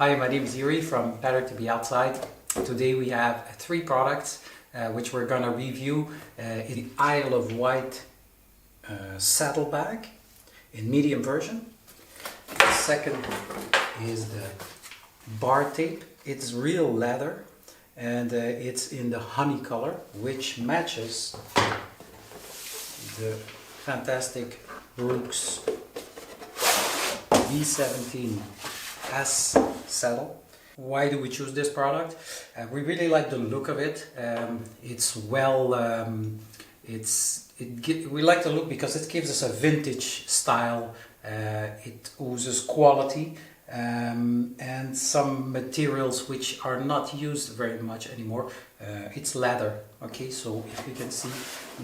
Hi, my name is Sirui from Better to Be Outside. Today we have three products which we're going to review in the Isle of Wright Saddlebag in medium version. The second is the bartape. It's real leather and it's in the honey color, which matches the fantastic Brooks B17s saddle. Why do we choose this product? We really like the look of it. It's well, we like the look because it gives us a vintage style. It oozes quality and some materials which are not used very much anymore. It's leather. Okay, so if you can see,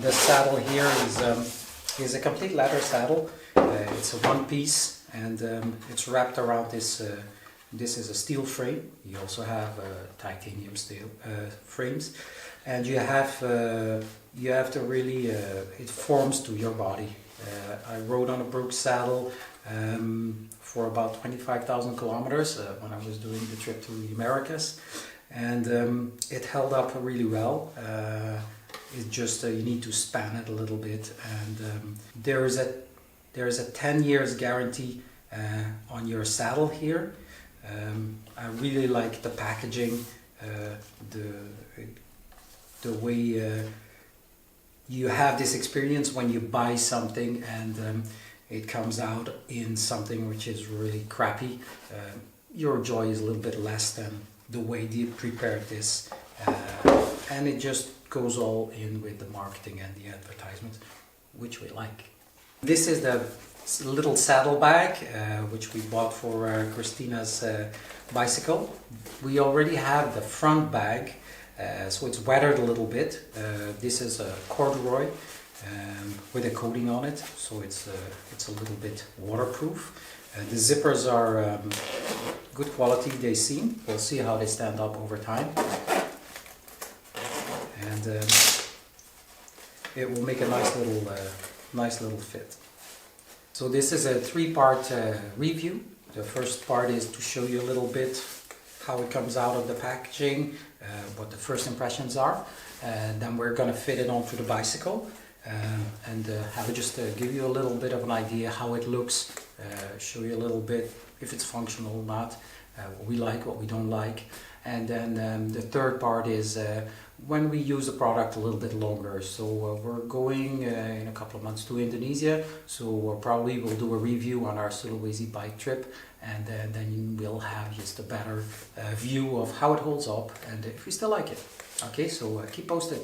the saddle here is a complete leather saddle. It's a one piece. And it's wrapped around this. This is a steel frame. You also have titanium steel frames, and you have to really. It forms to your body. I rode on a Brooks saddle for about 25,000 kilometers when I was doing the trip to the Americas, and it held up really well. It just you need to span it a little bit, and there is a 10 years guarantee on your saddle here. I really like the packaging, the way you have this experience when you buy something and it comes out in something which is really crappy. Your joy is a little bit less than the way they prepared this, and it just goes all in with the marketing and the advertisement, which we like. This is the little saddlebag which we bought for Christina's bicycle. We already have the front bag, so it's weathered a little bit. This is a Cardioid with a coating on it, so it's a little bit waterproof. The zippers are good quality, they seem. We'll see how they stand up over time, and it will make a nice little fit. So this is a three-part review. The first part is to show you a little bit how it comes out of the packaging, what the first impressions are, and then we're going to fit it onto the bicycle and have it just give you a little bit of an idea how it looks, show you a little bit if it's functional or not, what we like, what we don't like, and then the third part is when we use the product a little bit longer. So we're going in a couple of months to Indonesia, so probably we'll do a review on our Sulawesi bike trip, and then we'll have just a better view of how it holds up and if we still like it. Okay, so keep posted.